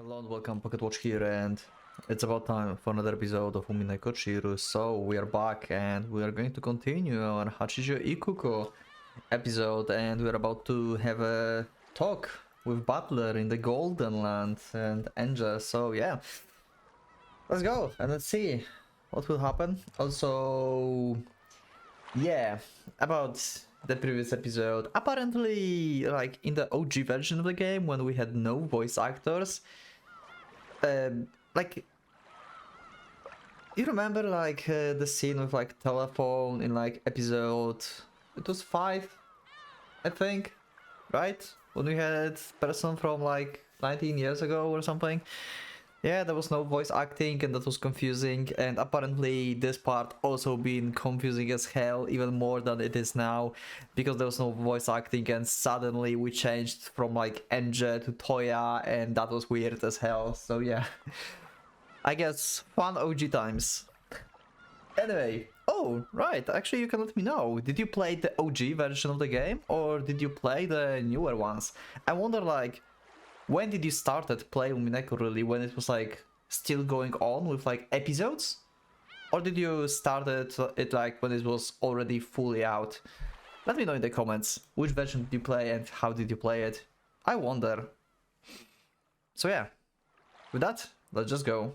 Hello and welcome, PocketWatch here, and it's about time for another episode of Umineko Chiru. So we are back and we are going to continue our Hachijo Ikuko episode, and we're about to have a talk with Butler in the Golden Land and Enja. So yeah, let's go and let's see what will happen. Also, yeah, about the previous episode, apparently like in the OG version of the game when we had no voice actors, like you remember like the scene with like telephone in like episode, it was 5 I think, right, when we had person from like 19 years ago or something. Yeah, there was no voice acting and that was confusing, and apparently this part also been confusing as hell, even more than it is now, because there was no voice acting and suddenly we changed from like Enja to Toya and that was weird as hell. So yeah, I guess fun OG times. Anyway, oh right, actually you can let me know, did you play the OG version of the game or did you play the newer ones? I wonder like, when did you started playing Umineko really? When it was like still going on with like episodes? Or did you started it like when it was already fully out? Let me know in the comments which version did you play and how did you play it. I wonder. So yeah, with that, let's just go.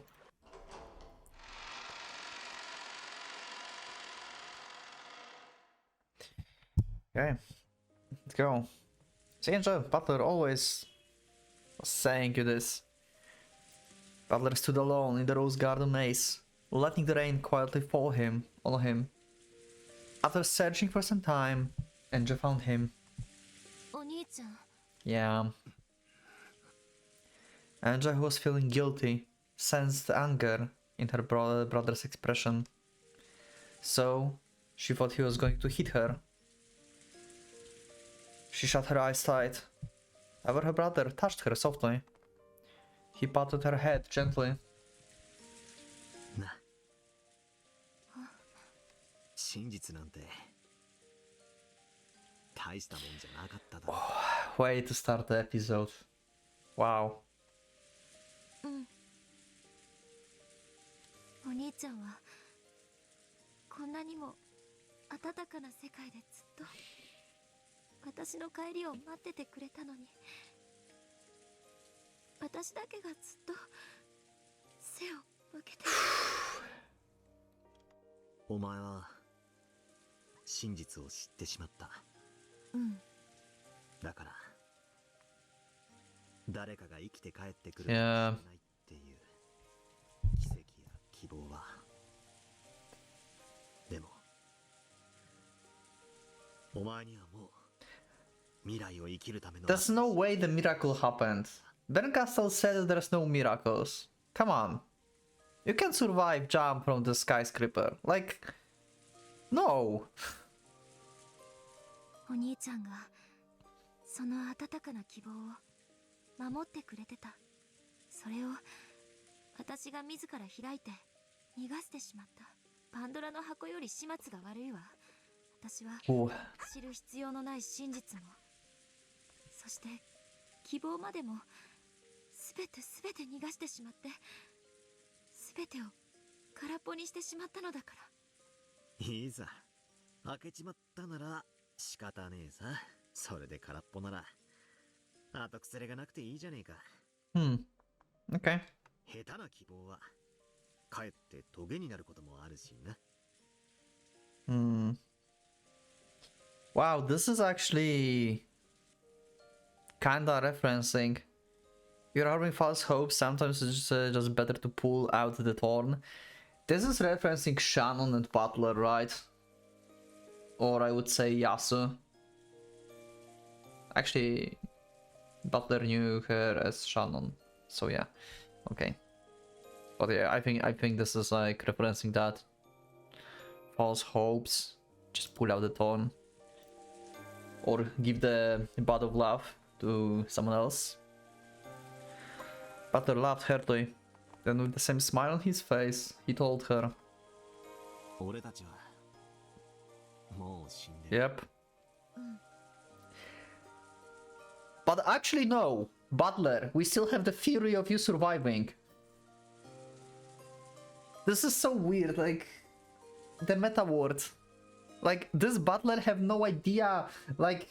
Okay, let's go. Senja, Butler always was saying you this. Butler stood alone in the rose garden maze, letting the rain quietly fall on him. After searching for some time, Enja found him. Yeah. Enja, who was feeling guilty, sensed anger in her brother's expression. So, she thought he was going to hit her. She shut her eyes tight. However, her brother touched her softly. He patted her head gently. Way to start the episode. Wow. お兄ちゃんはこんなにも暖かな世界でずっと私の帰りを待っててくれたのに、私だけがずっと背を向けて。お前は真実を知ってしまった。うん。だから誰かが生きて帰ってくるかもしれないっていう奇跡や希望は。でもお前にはもう未来を生きるための。 There's no way the miracle happened. Bencastle said there's no miracles. Come on. You can survive jump from the skyscraper. Like, no. お兄ちゃんがその温かな希望を守ってくれてた。それを私が自ら開いて逃がしてしまった。パンドラの箱より始末が悪いわ。私は知る必要のない真実も、そして希望までも全て逃がしてしまって、全てを空っぽにしてしまったのだから。いいさ、開けちまったなら仕方ねえさ。それで空っぽなら後腐れがなくていいじゃねえか。Okay. 下手な希望はかえってトゲになることもあるしな。Wow, this is actually kinda referencing. You're having false hopes, sometimes it's just better to pull out the thorn. This is referencing Shannon and Butler, right? Or I would say Yasu. Actually, Butler knew her as Shannon, so yeah, okay. But yeah, I think this is like referencing that. False hopes, just pull out the thorn. Or give the bud of love to someone else. Butler laughed heartily. Then with the same smile on his face, he told her. Yep. But actually no, Butler, we still have the theory of you surviving. This is so weird, like, the meta word. Like, this Butler have no idea, like,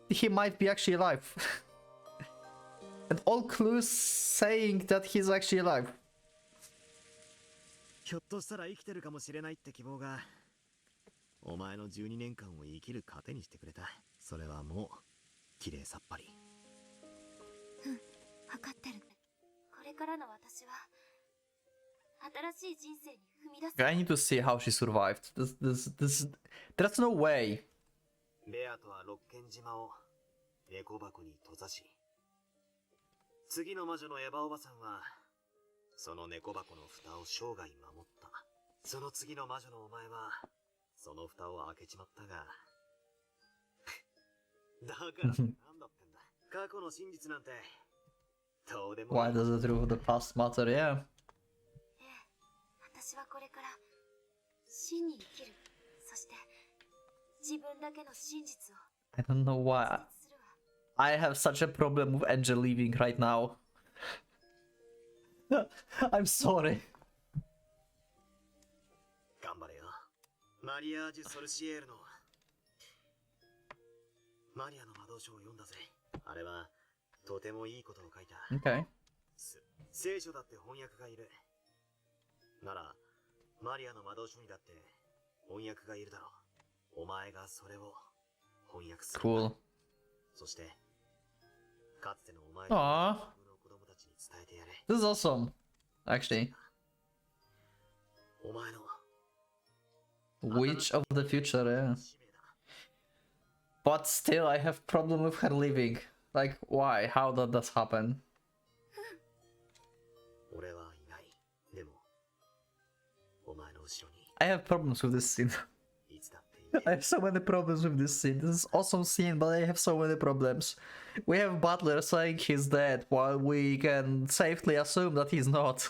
he might be actually alive. And all clues saying that he's actually alive. ひょっとしたら生きてるかもしれないって希望が、お前の12年間を生きる糧にしてくれた。それはもう、綺麗さっぱり。うん、分かってる。これからの私は、新しい人生に踏み出す。I need to see how she survived. There's no way. ベアとは六軒島を猫箱に閉ざし、次の魔女のエヴァおばさんは、その猫箱の蓋を生涯守った。その次の魔女のお前は、その蓋を開けちまったが。だからってなんだってんだ。過去の真実なんて、どうでもいい。 Why does the truth of the past matter? Yeah. ええ、私はこれから真に生きる。そして自分だけの真実を。 I don't know why. I have such a problem with Angel leaving right now. I'm sorry. 頑張れよ。マリアージュ・ソルシエールのマリアの魔導書を読んだぜ。あれはとてもいいことを書いた。Okay. 聖書だって翻訳がいる。ならマリアの魔導書にだって翻訳がいるだろう。お前がそれを翻訳する。Cool. そしてかつてのお前の Aww. 子供たちに伝えてやれ。 This is awesome. Actually. お前の Witch of the future, yeah. 使命だ。 But still, I have problem with her leaving. Like, why? How did this happen? 俺はいない。でもお前の後ろに I have problems with this scene. いつだってい I have so many problems with this scene. This is awesome scene, but I have so many problems. We have Butler saying he's dead, while we can safely assume that he's not.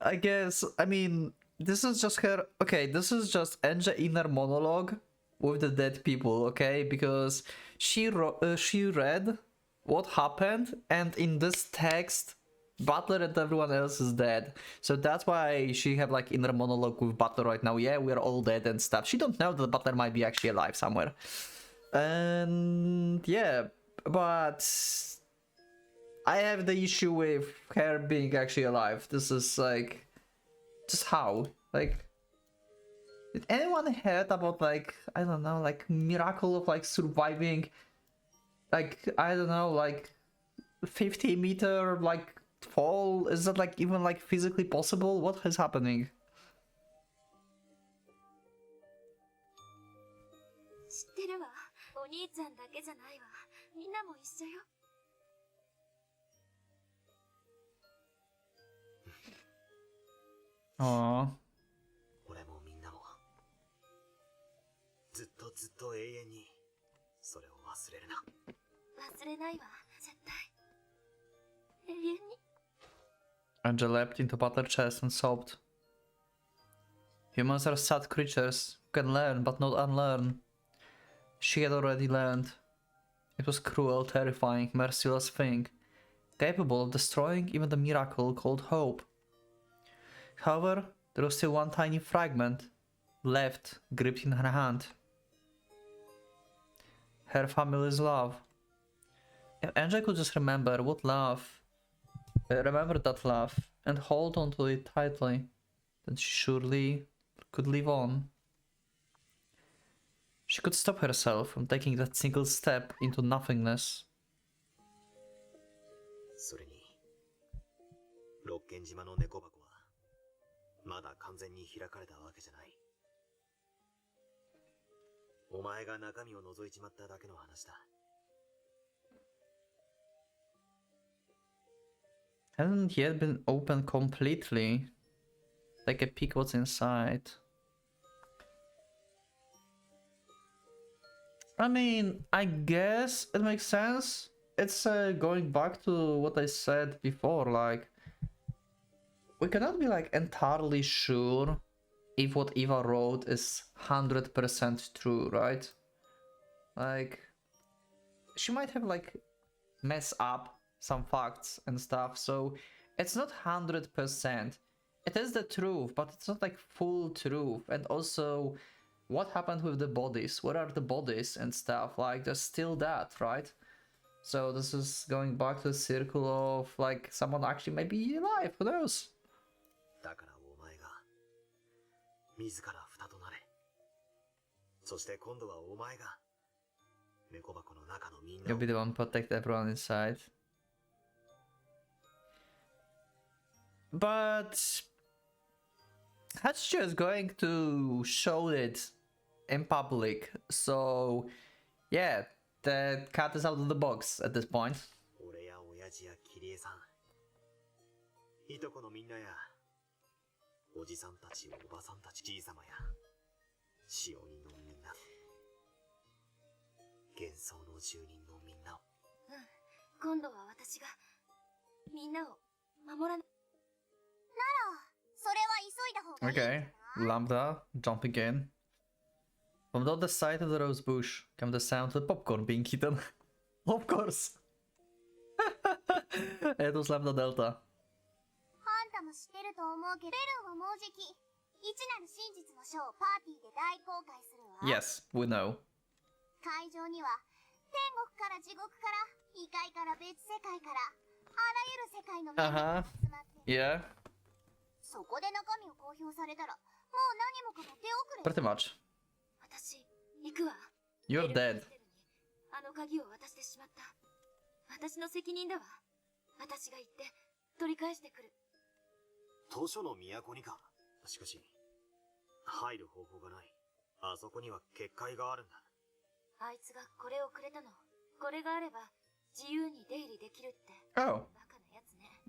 I guess, I mean, this is just her... Okay, this is just Enja inner monologue with the dead people, okay? Because she read what happened, and in this text, Butler and everyone else is dead. So that's why she have like inner monologue with Butler right now. Yeah, we're all dead and stuff. She don't know that Butler might be actually alive somewhere. And yeah, but I have the issue with her being actually alive. This is like, just how? Like, did anyone heard about like, I don't know, like miracle of like surviving, like, I don't know, like 50-meter like fall? Is that like even like physically possible? What is happening? 知ってるわ。お兄ちゃんだけじゃないわ。みんなも一緒よ。 Aww. 俺もみんなもずっとずっと永遠にそれを忘れるな。忘れないわ。絶対。永遠に。 Angel leapt into Butler's chest and sobbed. Humans are sad creatures who can learn but not unlearn. She had already learned. It was cruel, terrifying, merciless thing, capable of destroying even the miracle called hope. However, there was still one tiny fragment left, gripped in her hand. Her family's love. If Angel could just remember that love, and hold on to it tightly, then she surely could live on. She could stop herself from taking that single step into nothingness. それに六軒島の猫箱はまだ完全に開かれたわけじゃない。お前が中身を覗いちまっただけの話だ。 Hasn't yet been opened completely. Take a peek what's inside. I mean, I guess it makes sense. It's going back to what I said before, like, we cannot be like entirely sure if what Eva wrote is 100% true, right? Like, she might have like messed up some facts and stuff, so it's not 100%. It is the truth, but it's not like full truth. And also, what happened with the bodies? Where are the bodies and stuff? Like, there's still that, right? So this is going back to the circle of like someone actually may be alive. Who knows? だからお前が自ら蓋となれ。そして今度はお前が猫箱の中のみんな You'll を be the one protect everyone inside. But Hachicho is going to show it in public, so yeah, the cat is out of the box at this point. 俺や親父やキリエさん、いとこのみんなや、おじさんたち、おばさんたち、じいさまや、使用人のみんな、幻想の住人のみんなを。今度は私がみんなを守らな。それは急いだ方がいいんじゃない？ Okay, Lambda jumping in. From the other side of the rose bush comes the sound of the popcorn being eaten. Of course! It was Lambda Delta. あんたも知ってると思うけど、ベルンはもうじき一なる真実の書をパーティーで大公開するわ。 Yes, we know. 会場には天国から地獄から異界から別世界からあらゆる世界のみんなが集まって、Yeah, そこで中身を公表されたらもう何もかも手遅れ。 pretty much. 私行くわ。 You're dead. あの鍵を渡してしまった。私の責任だわ。私が行って取り返してくる。図書の都にか。しかし入る方法がない。あそこには結界があるんだ。あいつがこれをくれたの。これがあれば自由に出入りできるって。 Oh, バカなやつね。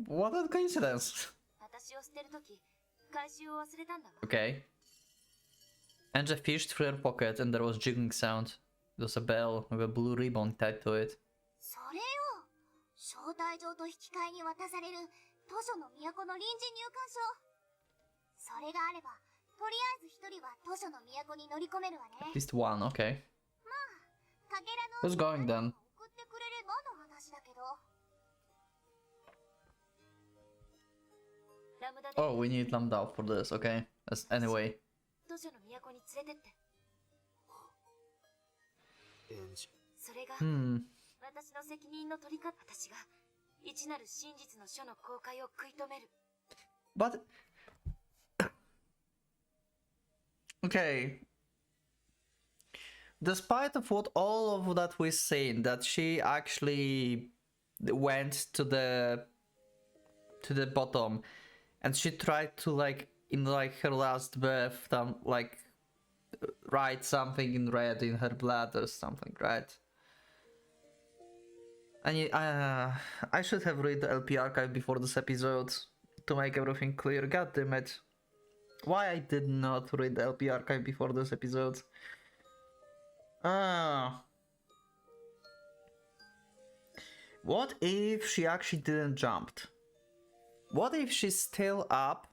what a coincidence. 私を捨てるとき回収を忘れたんだわ。 Okay. Anja fished through her pocket and there was jiggling sound. It was a bell with a blue ribbon tied to it. それよ、招待状と引き換えに渡される図書の都の臨時入館証。それがあればとりあえず一人は図書の都に乗り込めるわね。 At least one, okay. かけらの Who's going then? 送ってくれればの話だけど。ラムダで Oh, we need Lambda for this, okay. Anyway. 図書の都に連れてって。エンジ。それが Hmm. 私の責任の取り方。私が一なる真実の書の公開を食い止める。 But... Okay. Despite of what all of that we've seen, that she actually went to the bottom and she tried to like in like her last breath like write something in red in her blood or something, right? I should have read the LP archive before this episode to make everything clear. God damn it. Why I did not read the LP archive before this episode? What if she actually didn't jump? What if she's still up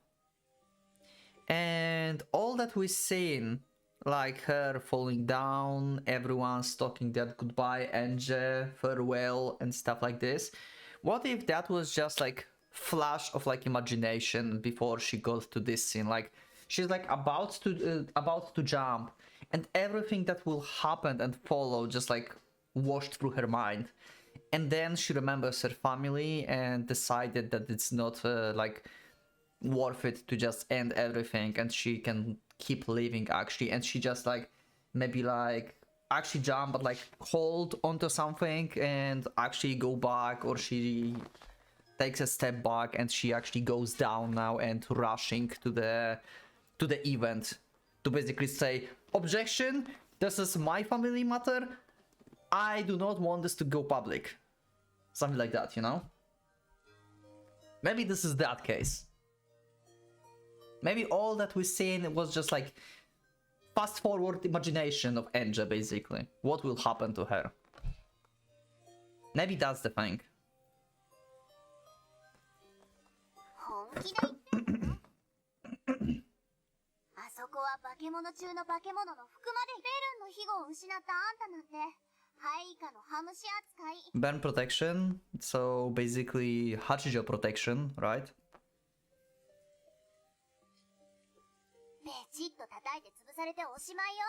and all that we've seen, like her falling down, everyone's talking that goodbye, Enge, farewell, and stuff like this, what if that was just like flash of like imagination before she got to this scene? Like she's like about to jump and everything that will happen and follow just like washed through her mind, and then she remembers her family and decided that it's not like worth it to just end everything and she can keep living actually, and she just like maybe like actually jump but like hold onto something and actually go back, or she takes a step back and she actually goes down now and rushing to the event to basically say, objection, this is my family matter, I do not want this to go public. Something like that, you know? Maybe this is that case. Maybe all that we've seen was just like fast forward imagination of Enge, basically. What will happen to her? Maybe that's the thing. 本気で言ってんの？あそこは化け物中の化け物の服までベルンの庇護を失ったあんたなんてハエイカのハムシ扱い。 Burn protection, so basically Hachijo protection, right? ベチッと叩いて潰されておしまいよ。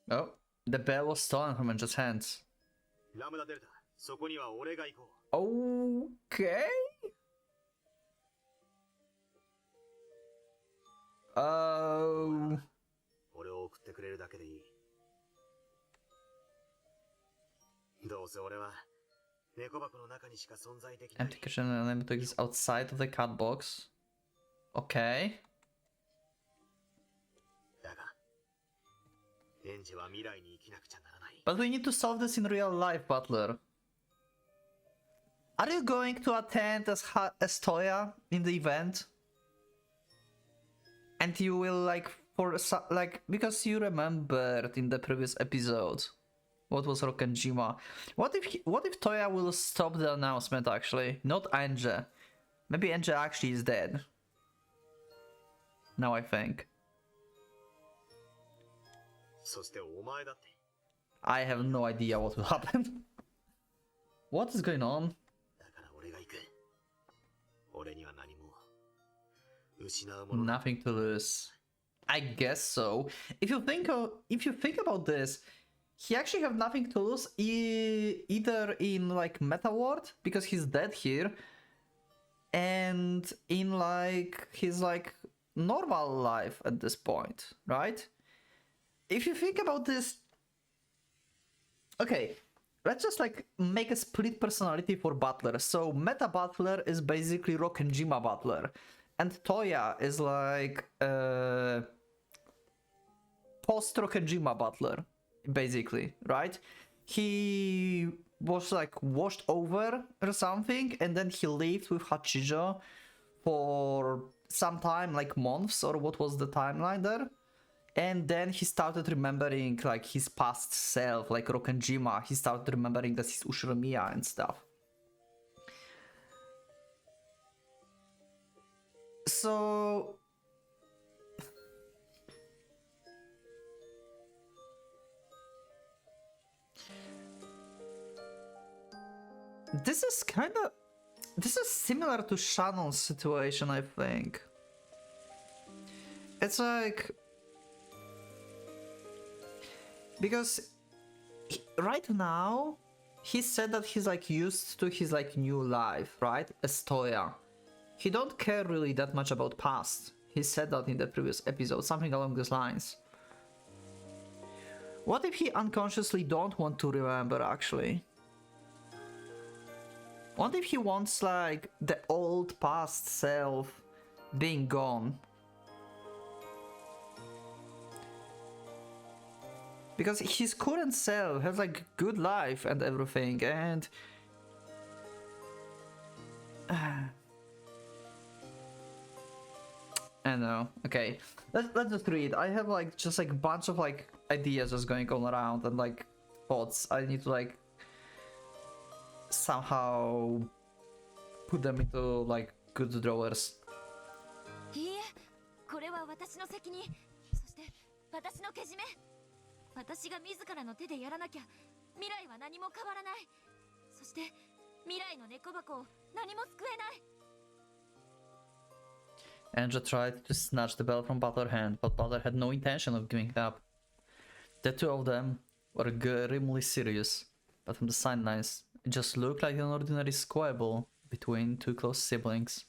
Oh, the bell was stolen from Anja's hands. ラムダデルタ、そこには俺が行こ Okay. Oh. う。俺を送ってくれるだけでいい。どうせ俺は猫箱の中にしか存在できない。 Empty kitchen and unable to exist outside of the cat box. Okay. だが、エンジは未来に生きなくちゃならない。 But we need to solve this in real life, Butler. Are you going to attend as Toya in the event? And you will because you remembered in the previous episode what was Rokkenjima. What if Toya will stop the announcement actually? Not Anja. Maybe Anja actually is dead. Now I think. そしてお前だって。 I have no idea what will happen. What is going on? だから俺が行く。俺には何も失うものが Nothing to lose. I guess so. If you think about this, he actually have nothing to lose either in like Meta World because he's dead here, and in like his like normal life at this point, right? If you think about this, okay, let's just like make a split personality for Butler. So Meta Butler is basically Rokkenjima Butler. And Toya is like post Rokkenjima Butler, basically, right? He was like washed over or something, and then he lived with Hachijo for some time, like months, or what was the timeline there? And then he started remembering like his past self, like Rokkenjima. He started remembering that he's Ushiromiya and stuff. So this is similar to Shannon's situation, I think. It's like because right now he said that he's like used to his like new life, right? As Toya. He don't care really that much about past. He said that in the previous episode, something along these lines. What if he unconsciously don't want to remember actually? What if he wants like the old past self being gone? Because his current self has like good life and everything, and I know. Okay, let's just read. I have like just like a bunch of like ideas just going all around and like thoughts. I need to like somehow put them into like good drawers. いいえ、これは私の責任。そして私のけじめ。私が自らの手でやらなきゃ未来は何も変わらない。そして未来の猫箱を何も救えない。 Anja tried to snatch the bell from Butler's hand, but Butler had no intention of giving it up. The two of them were grimly serious, but from the sidelines, it just looked like an ordinary squabble between two close siblings.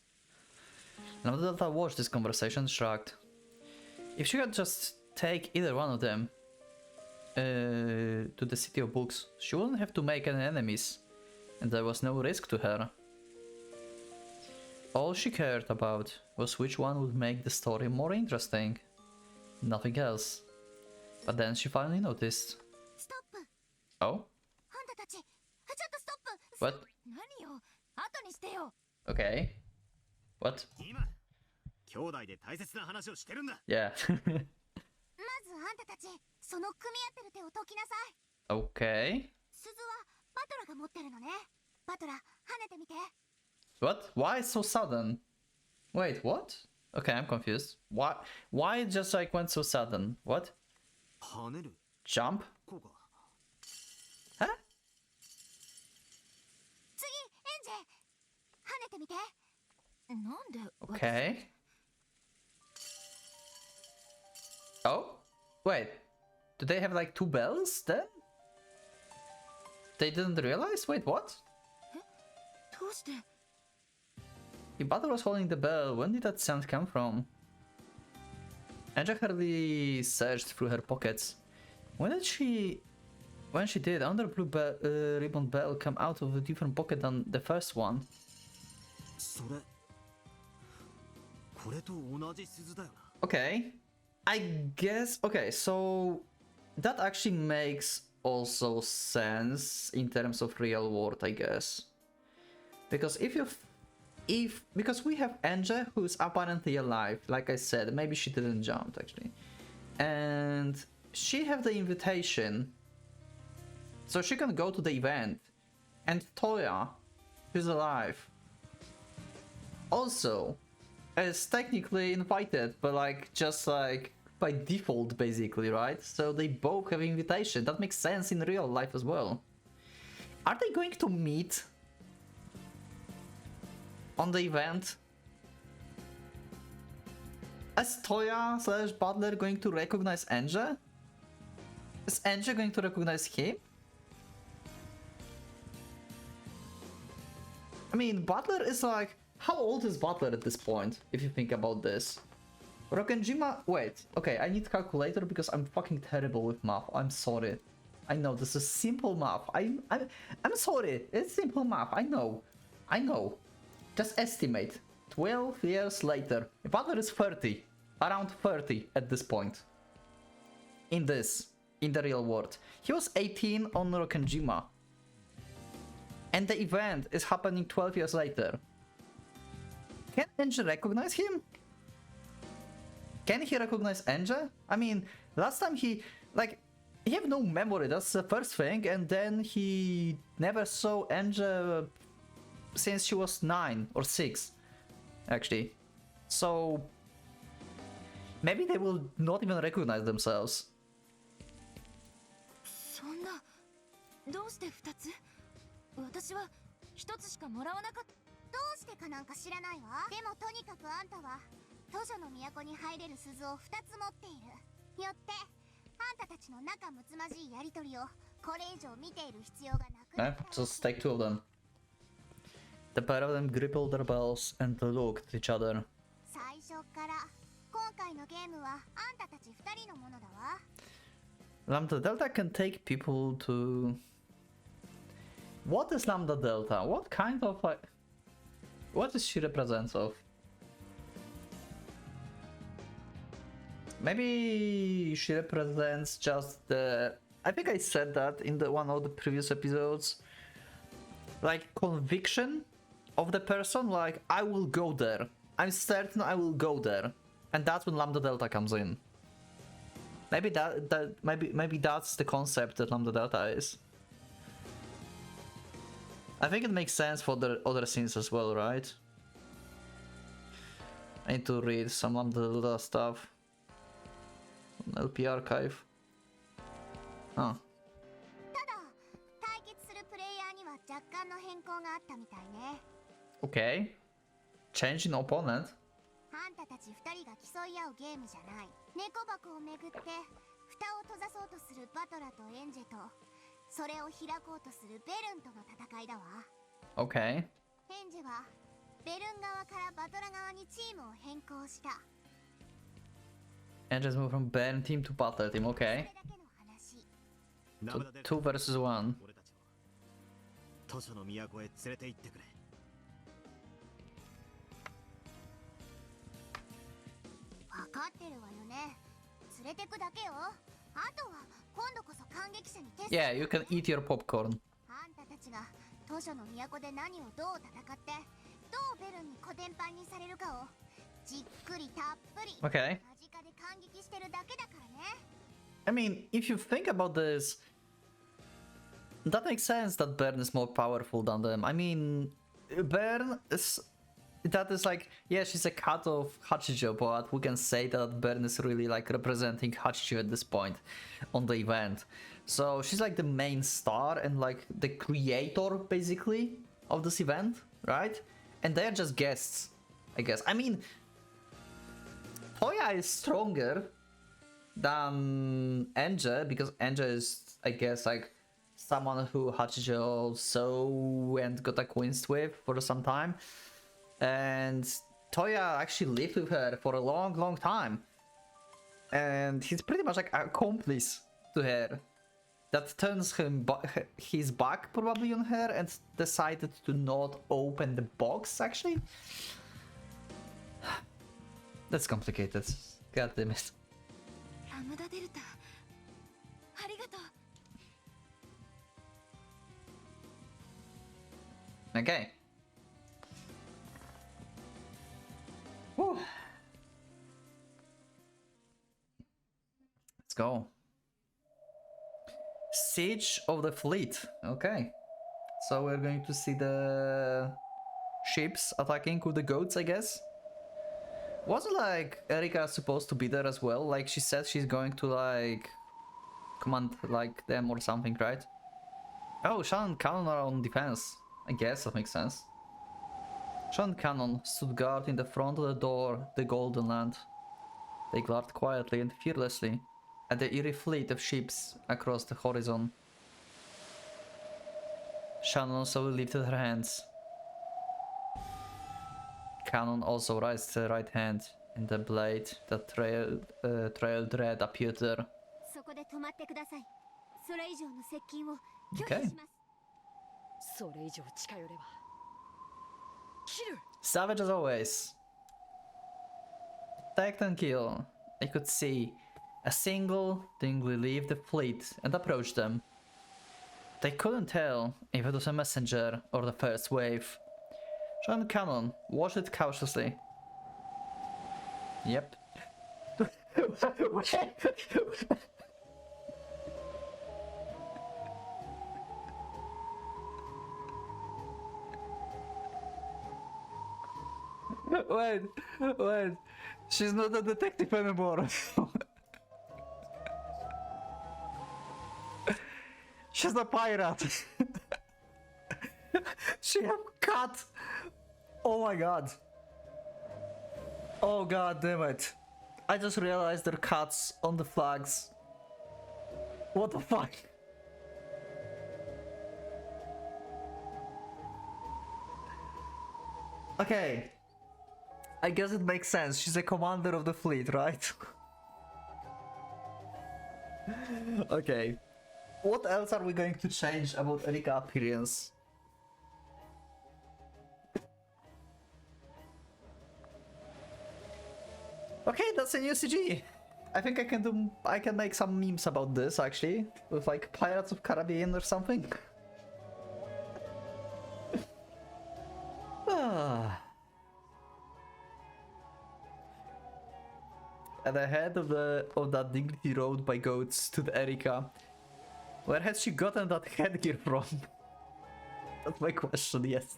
Now that Delta watched this conversation, shrugged. If she could just take either one of them to the City of Books, she wouldn't have to make any enemies, and there was no risk to her. All she cared about was which one would make the story more interesting. Nothing else. But then she finally noticed. Stop! Oh? あんたたち、ちょっとストップ。 What? 何よ、後にしてよ。 Okay. What? 今、兄弟で大切な話をしてるんだ。 Yeah. まずあんたたち、その組み合ってる手を解きなさい。 Okay. 鈴はバトラが持ってるのね。バトラ、跳ねてみて。 What? Why so sudden? Wait, what? Okay, I'm confused. Why it just like went so sudden? What? 跳ねる Jump? こうか Huh? 次エンジ跳ねてみて。なんで Okay. Oh? Wait. Do they have like two bells then? They didn't realize? Wait, what? どうして Your butler was holding the bell. When did that sound come from? Anja hurriedly searched through her pockets. When she did, another blue ribbon bell come out of a different pocket than the first one. それこれと同じ鈴だよな Okay. I guess... Okay, so... That actually makes also sense in terms of real world, I guess. Because because we have Anja, who's apparently alive, like I said, maybe she didn't jump actually. And she have the invitation, so she can go to the event. And Toya, who's alive, also is technically invited, but like just like by default basically, right? So they both have invitation. That makes sense in real life as well. Are they going to meet on the event? Is Toya / Butler going to recognize Anja? Is Anja going to recognize him? I mean, Butler is like... How old is Butler at this point, if you think about this? Rokenjima... Wait, okay, I need calculator because I'm fucking terrible with math. I'm sorry. I know, this is simple math. I'm sorry, it's simple math, I know. I know. Just estimate. 12 years later. Butler is 30. Around 30 at this point. In the real world. He was 18 on Rokenjima. And the event is happening 12 years later. Can Anja recognize him? Can he recognize Anja? I mean, last time he have no memory, that's the first thing, and then he never saw Anja since she was 9 or 6, actually. So maybe they will not even recognize themselves. そんなどうして2つ私は1つしかもらわなかった。どうしてかなんか知らないわ。でもとにかくあんたは図書の都に入れる鈴を2つ持っている。よってあんたたちの仲睦まじいやりとりをこれ以上見ている必要がなくなった。Just take two of them. The pair of them grippled their bells and looked at each other. 最初から今回のゲームはあんたたち2人のものだわ。Lambda Delta can take people to... What is Lambda Delta? What kind of like... What does she represent of? Maybe she represents just the... I think I said that in one of the previous episodes. Like conviction of the person, like I will go there. I'm certain I will go there. And that's when Lambda Delta comes in. Maybe maybe that's the concept that Lambda Delta is. I think it makes sense for the other scenes as well, right? I need to read some Lambda Delta stuff. LP archive. Oh. ただ対決するプレイヤーには若干の変更があったみたいね。 Okay. Change in opponent. あんたたち2人が競い合うゲームじゃない。猫箱をめぐって蓋を閉ざそうとするバトラとエンジェとそれを開こうとするベルンとの戦いだわ。 Okay. エンジェはベルン側からバトラ側にチームを変更した。 And just move from Burn team to Butler team, そ okay. れだけの話。 So 2 versus 1. 俺たちを図書の都へ連れて行ってくれ。分かってるわよね。連れてくだけよ。あとは今度こそ感激者にテスト。 Yeah, you can eat your popcorn. あんたたちが図書の都で何をどう戦ってどうベルンにコテンパンにされるかをじっくりたっぷり Okay. 間近で感激してるだけだからね。 I mean, if you think about this, that makes sense that Bern is more powerful than them. I mean, Bern is that is like, yeah, she's a cut of Hachijo, but we can say that Bern is really like representing Hachijo at this point on the event. So she's like the main star and like the creator basically of this event, right? And they're just guests, I guess. I mean, Toya is stronger than Enge, because Enge is, I guess, like someone who Hachijo saw and got acquainted with for some time. And Toya actually lived with her for a long time. And he's pretty much like an accomplice to her. That turns his back probably on her and decided to not open the box, actually. That's complicated. God damn it. Okay. Whew. Let's go. Siege of the fleet. Okay. So we're going to see the ships attacking with the goats, I guess. Wasn't like Erika supposed to be there as well? Like she said she's going to like command like them or something, right? Oh, Shannon Cannon are on defense. I guess that makes sense. Shannon Cannon stood guard in the front of the door, the Golden Land. They glared quietly and fearlessly at the eerie fleet of ships across the horizon. Shannon slowly lifted her hands. Cannon also raised her right hand, and the blade that trailed red appeared there. Okay. Savage as always. Protect and kill. They could see a single Dingley leave the fleet and approach them. They couldn't tell if it was a messenger or the first wave. Sean Cannon watched it cautiously. Yep. Wait. She's not a detective anymore. She's a pirate. She have cut. Oh my god. Oh god damn it. I just realized there are cuts on the flags. What the fuck? Okay. I guess it makes sense. She's a commander of the fleet, right? Okay. What else are we going to change about Erika's appearance? Okay, that's a new CG. I think I can make some memes about this actually, with like Pirates of Caribbean or something. At the head of that dignity road by goats stood Erika. Where had she gotten that headgear from? That's my question, yes.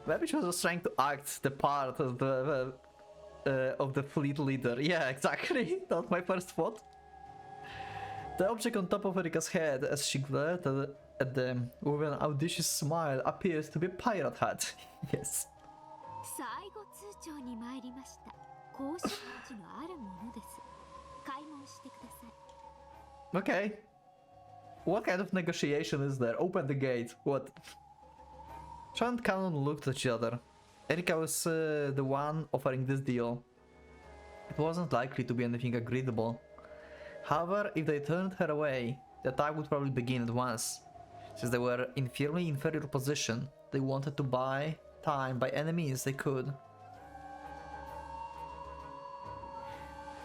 Maybe she was just trying to act the part of the fleet leader. Yeah, exactly. That's my first thought. The object on top of Erika's head, as she glared at them with an audacious smile, appears to be a pirate hat. Yes. Okay. What kind of negotiation is there? Open the gate. What? Sean and Cannon looked at each other. Erika was the one offering this deal. It wasn't likely to be anything agreeable. However, if they turned her away, the attack would probably begin at once. Since they were in fairly inferior position, they wanted to buy time by any means they could.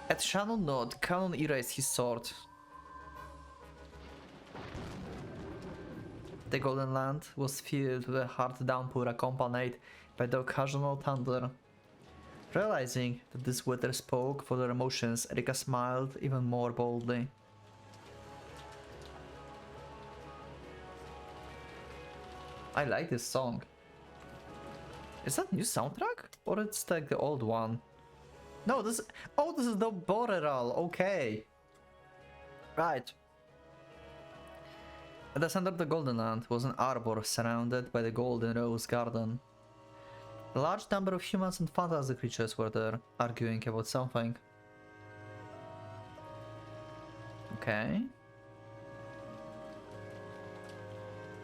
At Shannon's nod, Cannon erased his sword. The Golden Land was filled with a hard downpour accompanied by the occasional thunder. Realizing that this weather spoke for their emotions, Erika smiled even more boldly. I like this song. Is that new soundtrack? Or it's like the old one? No, this... Oh, this is the Boreal, okay. Right. At the center of the Golden Land was an arbor surrounded by the Golden Rose Garden. A large number of humans and fantasy creatures were there, arguing about something. Okay.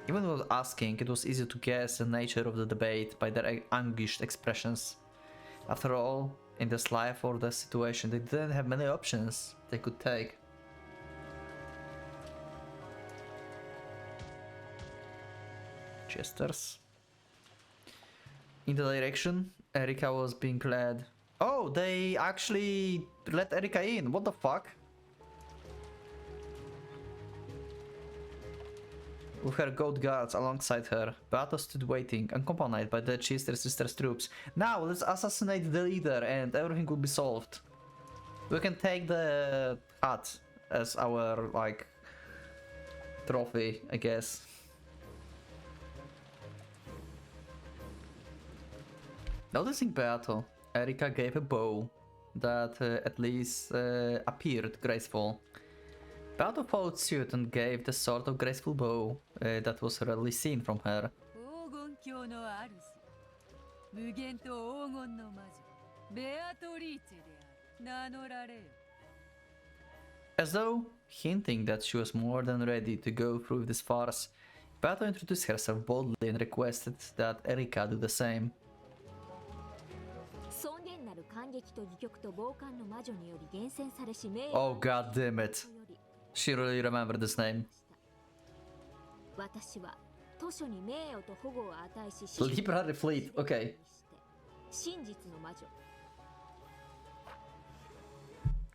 Even without asking, it was easy to guess the nature of the debate by their anguished expressions. After all, in this life or this situation, they didn't have many options they could take. Gestures. In the direction Erika was being led. Oh, they actually let Erika in. What the fuck? With her goat guards alongside her, Beato stood waiting, accompanied by the sister's troops. Now, let's assassinate the leader and everything will be solved. We can take the hut as our, like, trophy, I guess. Noticing Beato, Erika gave a bow that at least appeared graceful. Beato followed suit and gave the sort of graceful bow that was rarely seen from her. As though hinting that she was more than ready to go through this farce, Beato introduced herself boldly and requested that Erika do the same. Oh god damn it. She really remembered this name. Library fleet, okay.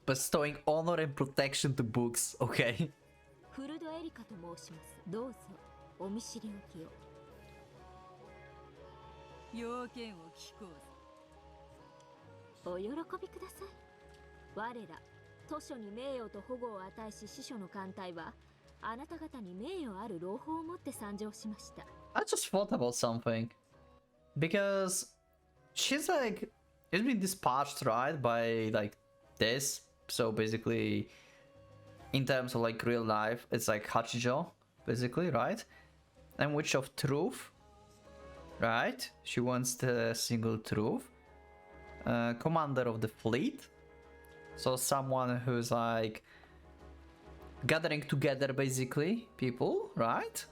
Bestowing honor and protection to books, okay. I just thought about something. Because she's like, it's been dispatched, right, by like this. So basically, in terms of like real life, it's like Hachijo, basically, right? And Witch of Truth, right? She wants the single truth. Commander of the fleet. So someone who's like gathering together basically people, right?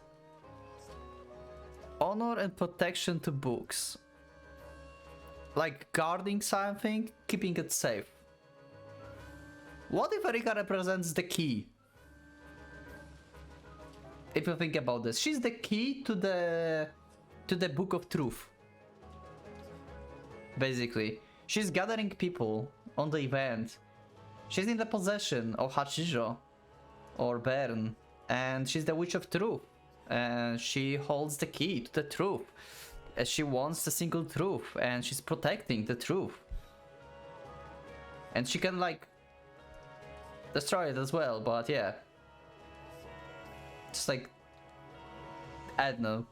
Honor and protection to books. Like guarding something, keeping it safe. What if Erika represents the key? If you think about this, she's the key to the Book of Truth. Basically, she's gathering people on the event. She's in the possession of Hachijo or Bern, and she's the Witch of Truth, and she holds the key to the truth. She wants the single truth, and she's protecting the truth. And she can like destroy it as well, but yeah. Just like, I don't know.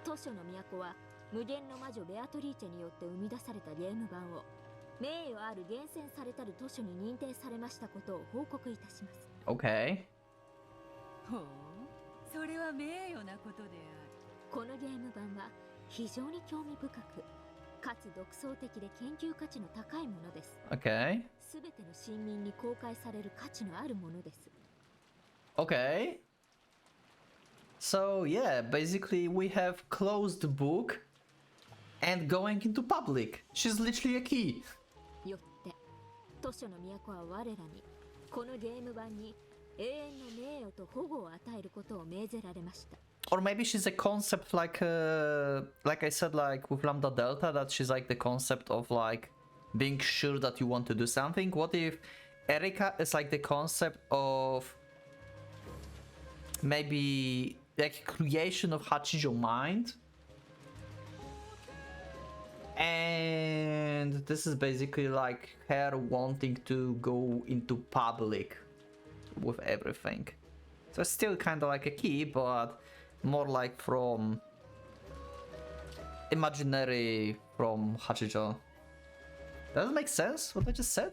図書の都は無限の魔女ベアトリーチェによって生み出されたゲーム版を名誉ある厳選されたる図書に認定されましたことを報告いたします。 Okay. ほう、それは名誉なことである。このゲーム版は非常に興味深く、かつ独創的で研究価値の高いものです。 Okay. すべての市民に公開される価値のあるものです。 Okay. So yeah, basically we have closed the book and going into public. She's literally a key. よって図書の都は我らにこのゲーム版に永遠の名誉と保護を与えることを命ぜられました。 Or maybe she's a concept like I said, like with Lambda Delta, that she's like the concept of like being sure that you want to do something. What if Erika is like the concept of maybe like creation of Hachijo mind? And this is basically like her wanting to go into public with everything. So it's still kind of like a key, but more like from imaginary from Hachijo. Does it make sense what I just said?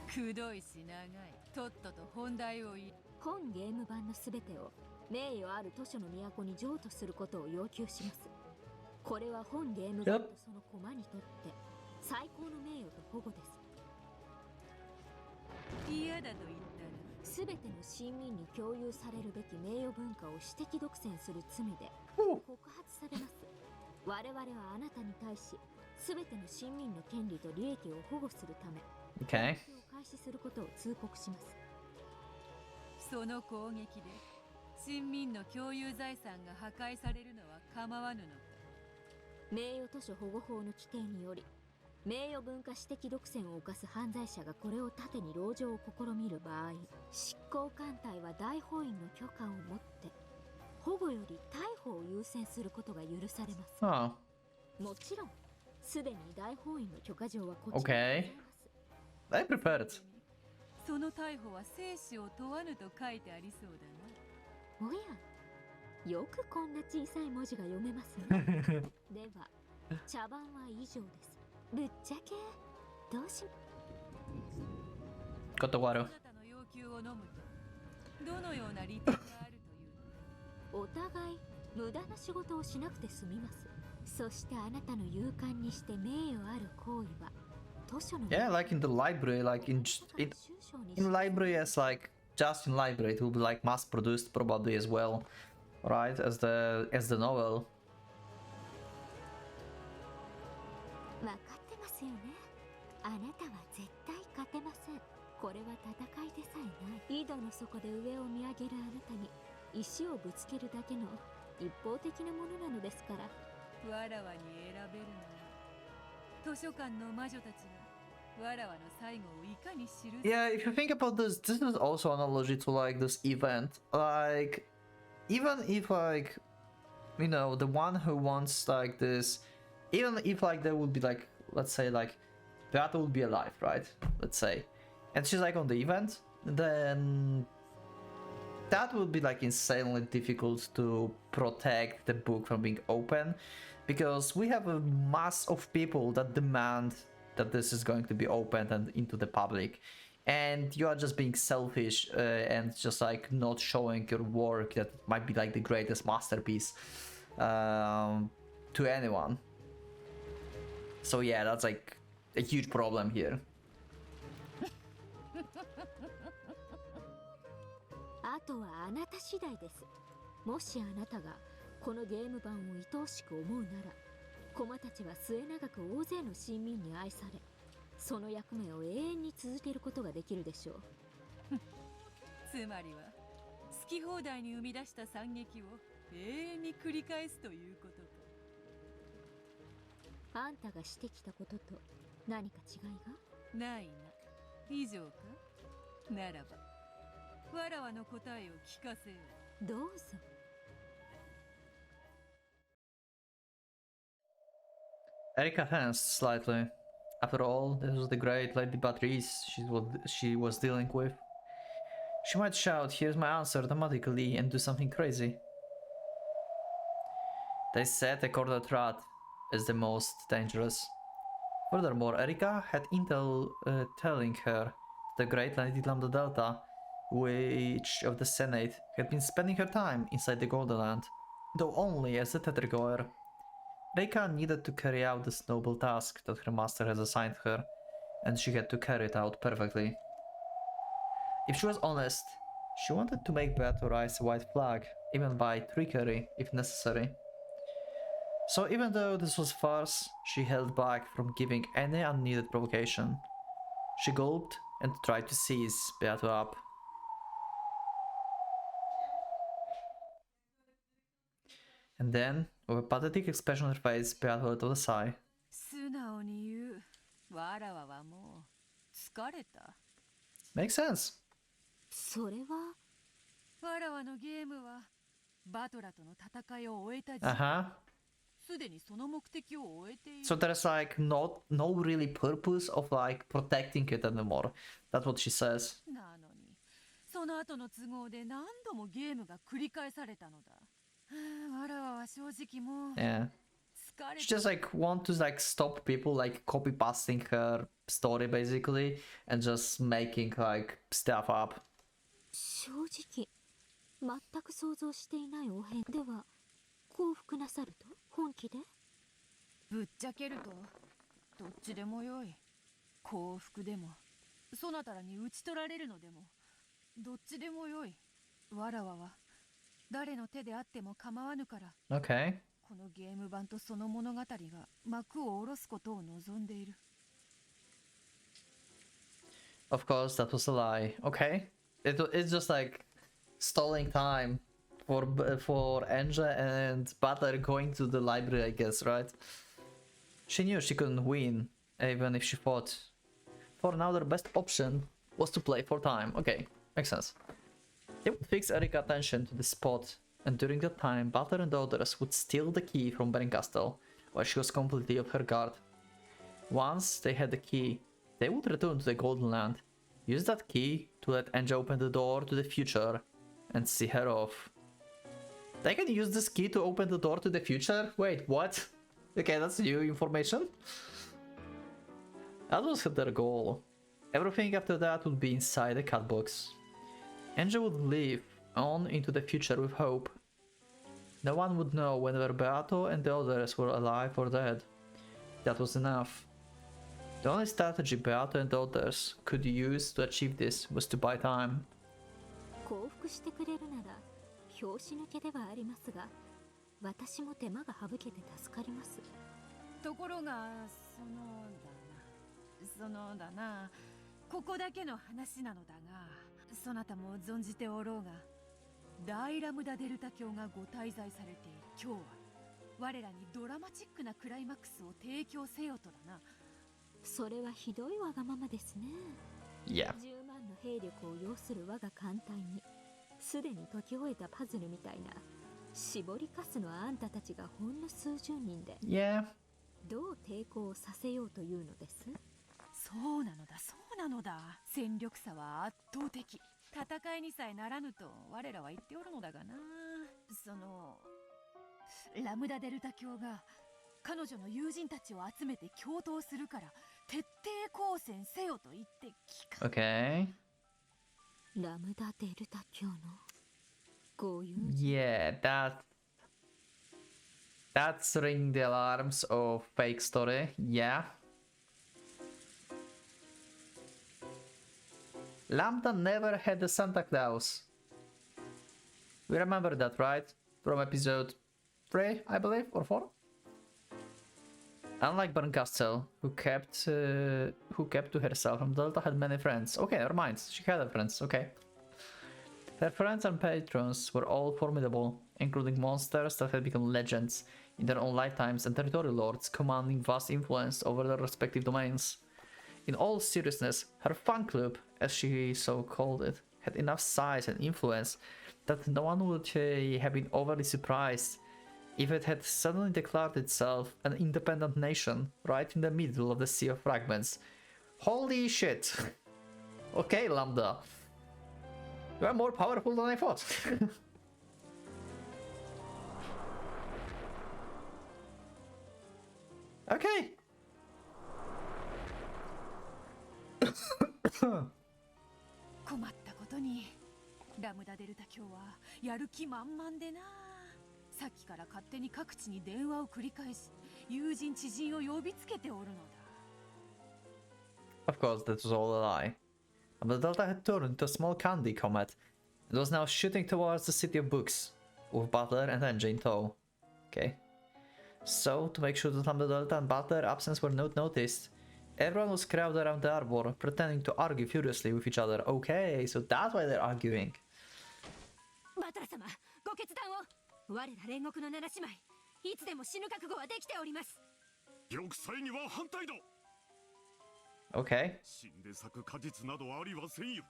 くどいし長い。とっとと本題を言い。本ゲーム版のすべてを名誉ある図書の都に譲渡することを要求します。これは本ゲーム版とその駒にとって最高の名誉と保護です。嫌だと言ったら。すべての市民に共有されるべき名誉文化を私的独占する罪で告発されます。我々はあなたに対しすべての市民の権利と利益を保護するため Okay. 開始することを通告します。その攻撃で市民の共有財産が破壊されるのは構わぬのか。名誉図書保護法の規定により名誉文化私的独占を犯す犯罪者がこれを盾に籠城を試みる場合、執行官隊は大法院の許可を持って保護より逮捕を優先することが許されます。 Oh. もちろんすでに大法院の許可状はこちらに Okay. ございます。 I prefer it. その逮捕は生死を問わぬと書いてありそうだな。おや、よくこんな小さい文字が読めますね。では茶番は以上です。ぶっちゃけどうし Got the あ water. なたの要求を飲むとどのような利点があるというの。お互い無駄な仕事をしなくて済みます。そしてあなたの勇敢にして名誉ある行為は図書の Yeah, like in the library, like in library as like just in library, it will be like mass produced probably as well, right? As the novel. 分かってますよね。あなたは絶対勝てません。これは戦いでさえない。井戸の底で上を見上げるあなたに石をぶつけるだけの一方的なものなのですから。わらわに選べるのは図書館の魔女たちがわらわの最後をいかに知る。 Yeah, if you think about this, this is also an analogy to like this event. Like, even if like, you know, the one who wants like this, even if like there would be like, let's say like, Beata would be alive, right? Let's say, and she's like on the event, then that would be like insanely difficult to protect the book from being open, because we have a mass of people that demand that this is going to be opened and into the public, and you are just being selfish and just like not showing your work that might be like the greatest masterpiece to anyone. So yeah, that's like a huge problem here. あとはあなた次第です。もしあなたがこのゲーム版を愛おしく思うなら、駒たちは末永く大勢の市民に愛され、その役目を永遠に続けることができるでしょう。つまりは好き放題に生み出した惨劇を永遠に繰り返すということか。あんたがしてきたことと何か違いが？ないな。以上か。ならばわらわの答えを聞かせよう。どうぞ。Erika tensed slightly. After all, this was the great Lady Beatrice she was dealing with. She might shout, "Here's my answer," automatically and do something crazy. They said a corded rat is the most dangerous. Furthermore, Erika had intel telling her the great Lady Lambda Delta, witch of the Senate, had been spending her time inside the Golden Land, though only as a tethergoer. Reika needed to carry out this noble task that her master has assigned her, and she had to carry it out perfectly. If she was honest, she wanted to make Beato rise a white flag, even by trickery if necessary. So even though this was farce, she held back from giving any unneeded provocation. She gulped and tried to seize Beato up. And then, with a pathetic expression on her face, Beato let out a sigh. 素直に言う。わらわはもう疲れた。 Makes sense. それはわらわのゲームはバトラとの戦いを終えた時、 Uh-huh. すでにその目的を終えている。 So there's like no really purpose of like protecting it anymore. That's what she says. なのにその後の都合で何度もゲームが繰り返されたのだ。わらわは正直もう Yeah. 疲れ She て just like want to like stop people like copy pasting her story basically and just making like stuff up. 正直全く想像していないお返では降伏なさると本気で？ぶっちゃけるとどっちでもよい。降伏でもそなたらに討ち取られるのでもどっちでもよい。わらわは誰の手であっても構わぬから Okay. このゲーム版とその物語が幕を下ろすことを望んでいる。 Of course, that was a lie. Okay. It's just like stalling time for Anja and Butler going to the library, I guess, right? She knew she couldn't win, even if she fought. For now, their best option was to play for time. Okay, makes sense. They would fix Erika's attention to the spot, and during that time, Butler and the others would steal the key from Berencastle, while she was completely off her guard. Once they had the key, they would return to the Golden Land, use that key to let Anja open the door to the future, and see her off. They can use this key to open the door to the future? Wait, what? Okay, that's new information. That was their goal. Everything after that would be inside the cat box. Anja would live on into the future with hope. No one would know whether Beato and the others were alive or dead. That was enough. The only strategy Beato and the others could use to achieve this was to buy time. 降伏してくれるなら拍子抜けではありますが、私も手間が省けて助かります。ところがそのだなここだけの話なのだが、そなたも存じておろうが、大ラムダデルタ教がご滞在されている今日は我らにドラマチックなクライマックスを提供せよとだな。それはひどいわがままですね。 Yeah. 10万の兵力を要する我が艦隊にすでに解き終えたパズルみたいな絞りかすのあんたたちがほんの数十人で Yeah. どう抵抗させようというのです？そうなのだそうなのだ。戦力差は圧倒的。戦いにさえならぬと我らは言っておるのだがな。ラムダデルタ教が彼女の友人たちを集めて共闘するから徹底抗戦せよと言って聞か Okay. ラムダデルタ教のご友人 Yeah, that's ringing the alarms of fake story. Yeah. Lambda never had a Santa Claus. We remember that, right? From episode 3, I believe, or 4? Unlike Berencastle, who kept to herself, Delta had many friends. Okay, never mind. She had her friends. Okay. Her friends and patrons were all formidable, including monsters that had become legends in their own lifetimes and territorial lords commanding vast influence over their respective domains. In all seriousness, her fan club, as she so called it, had enough size and influence that no one would have been overly surprised if it had suddenly declared itself an independent nation right in the middle of the Sea of Fragments. Holy shit! Okay, Lambda. You are more powerful than I thought. Okay. 困ったことにラムダデルタ教はやる気満々でな。さっきから勝手に各地に電話を繰り返し友人知人を呼びつけておるのだ。 Of course, that was all a lie. But Delta had turned into a small candy comet and was now shooting towards the city of books, with Butler and Anja in tow. Okay. So, to make sure that Lambda Delta and Butler's absence were not noticed, everyone was crowded around the arbor, pretending to argue furiously with each other. Okay, so that's why they're arguing. バトラ様、ご決断を。我ら煉獄の七姉妹、いつでも死ぬ覚悟はできております。玉砕には反対だ。 Okay. 死んで咲く果実などありはせんよ。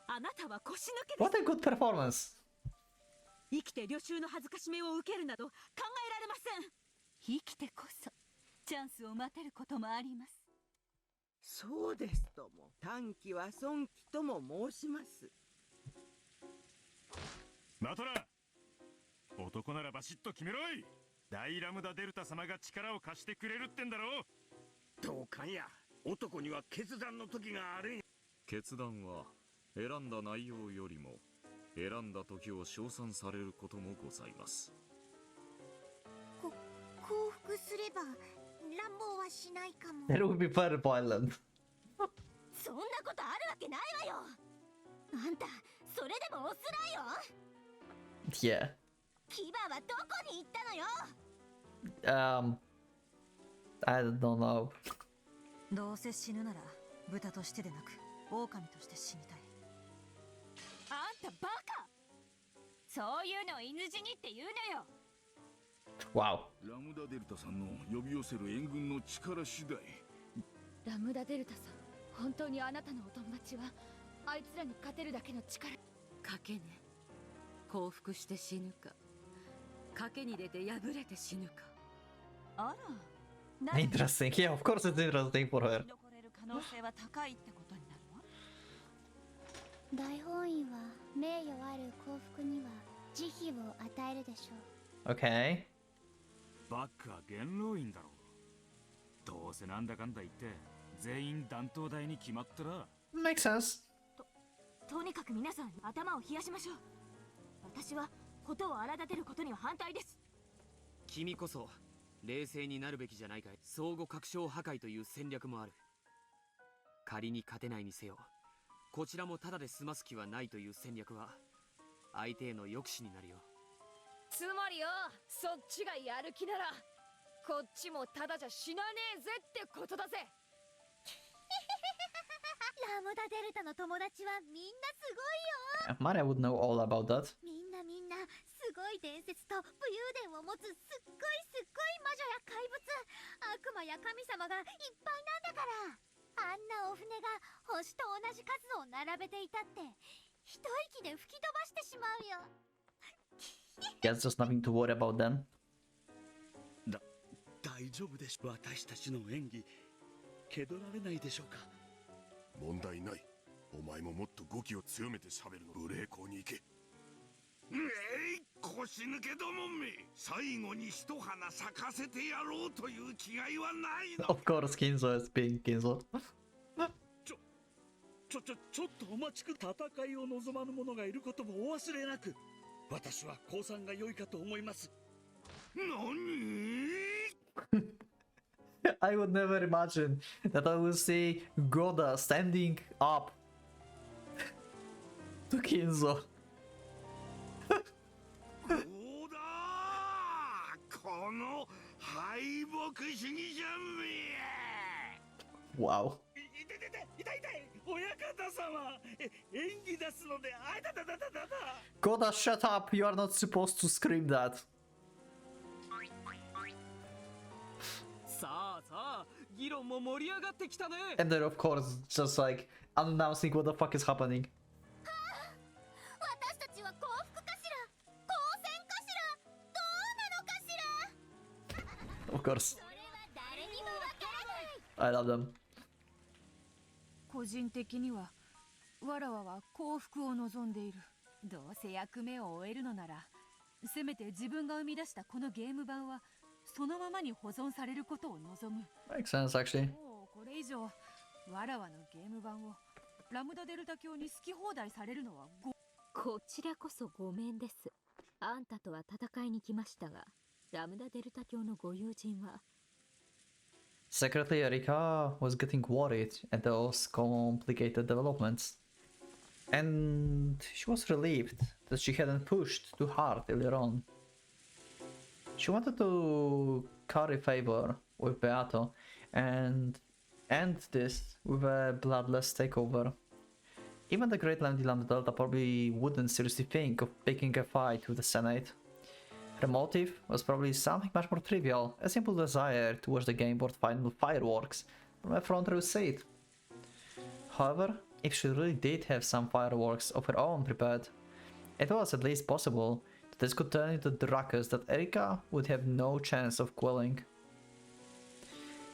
あなたは腰抜けです。 What a good performance. 生きて旅衆の恥ずかしめを受けるなど考えられません。せん。生きてこそチャンスを待てることもあります。そうですとも、短期は損期とも申します。またな。男ならバシッと決めろい。大ラムダデルタ様が力を貸してくれるってんだろ。どうかんや、男には決断の時があるんや。決断は選んだ内容よりも選んだ時を称賛されることもございます。降伏すれば乱暴はしないかも。 It would be very violent. そんなことあるわけないわよ。あんたそれでもオスライオン？ Yeah. 牙はどこに行ったのよ。I don't know. どうせ死ぬなら豚としてでなく狼として死にたい。あんたバカ。そういうのを犬死にって言うのよ。Wow. ラムダデルタさんの呼び寄せる援軍の力次第。ラムダデルタさん、本当にあなたのお友達はあいつらに勝てるだけの力。賭けね。降伏して死ぬか、賭けに出て敗れて死ぬか。あら、 Interesting. Yeah, of course it's interesting for her. 残れる可能性は高いってことになるわ。大本院は名誉ある幸福には慈悲を与えるでしょう。 Okay. バッカー元老院だろう。どうせなんだかんだ言って全員断頭台に決まったら。 Makes sense. とにかく皆さん頭を冷やしましょう。私は事を荒立てることには反対です。君こそ冷静になるべきじゃないかい。相互確証破壊という戦略もある。仮に勝てないにせよ、こちらもただで済ます気はないという戦略は相手への抑止になるよ。つまりよ、そっちがやる気ならこっちもただじゃ死なねえぜってことだぜ。ラムダデルタの友達はみんなすごいよ。 Maria would know all about that. みんなすごい伝説と武勇伝を持つすっごい魔女や怪物、悪魔や神様がいっぱいなんだから。あんなお船が星と同じ数を並べていたって一息で吹き飛ばしてしまうよ。 Guess there's nothing to worry about then. 大丈夫です。私たちの演技蹴取られないでしょうか。問題ない。お前ももっと語気を強めて喋るの。無礼講に行け。腰抜けどもめ、最後に一花咲かせてやろうという気概はないの。 Of course, Kinzo is being Kinzo. ちょっとお待ちく。戦いを望まぬ者がいることもお忘れなく。私は降参が良いかと思います。何？ I would never imagine that I would see Goda standing up to Kinzo. どうだ、この敗北主義じゃんめ。 Wow. 痛い親方様、演技出すので、あいた。 Goda, shut up! You are not supposed to scream that. さあ、議論も盛り上がってきたね。 And then, of course, just like announcing what the fuck is happening. 私たちは幸福かしら、当選かしら、どうなのかしら。 Of course. それは誰にもわからない。 I love them. 個人的にはわらわは幸福を望んでいる。どうせ役目を終えるのなら、せめて自分が生み出したこのゲーム版はそのままに保存されることを望む。 Makes sense, actually. もうこれ以上わらわのゲーム版をラムダデルタ教に好き放題されるのはこちらこそごめんです。あんたとは戦いに来ましたが、ラムダデルタ教のご友人は。 Secretly, Erika was getting worried at those complicated developments. And she was relieved that she hadn't pushed too hard earlier on. She wanted to curry favor with Beato and end this with a bloodless takeover. Even the Great Lambda Delta probably wouldn't seriously think of picking a fight with the Senate. Her motive was probably something much more trivial, a simple desire to watch the game board final fireworks from a front row seat. However, if she really did have some fireworks of her own prepared, it was at least possible This could turn into the ruckus that Erika would have no chance of quelling.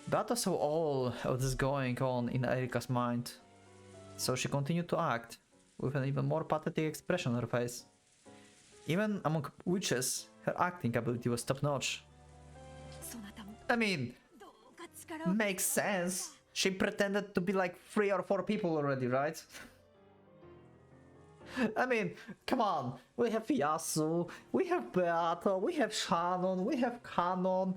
Beata saw all of this going on in Erika's mind, so she continued to act, with an even more pathetic expression on her face. Even among witches, her acting ability was top-notch. I mean, makes sense. She pretended to be like 3 or 4 people already, right? I mean, come on. We have Yasu, we have Beata, we have Shannon, we have Kanon.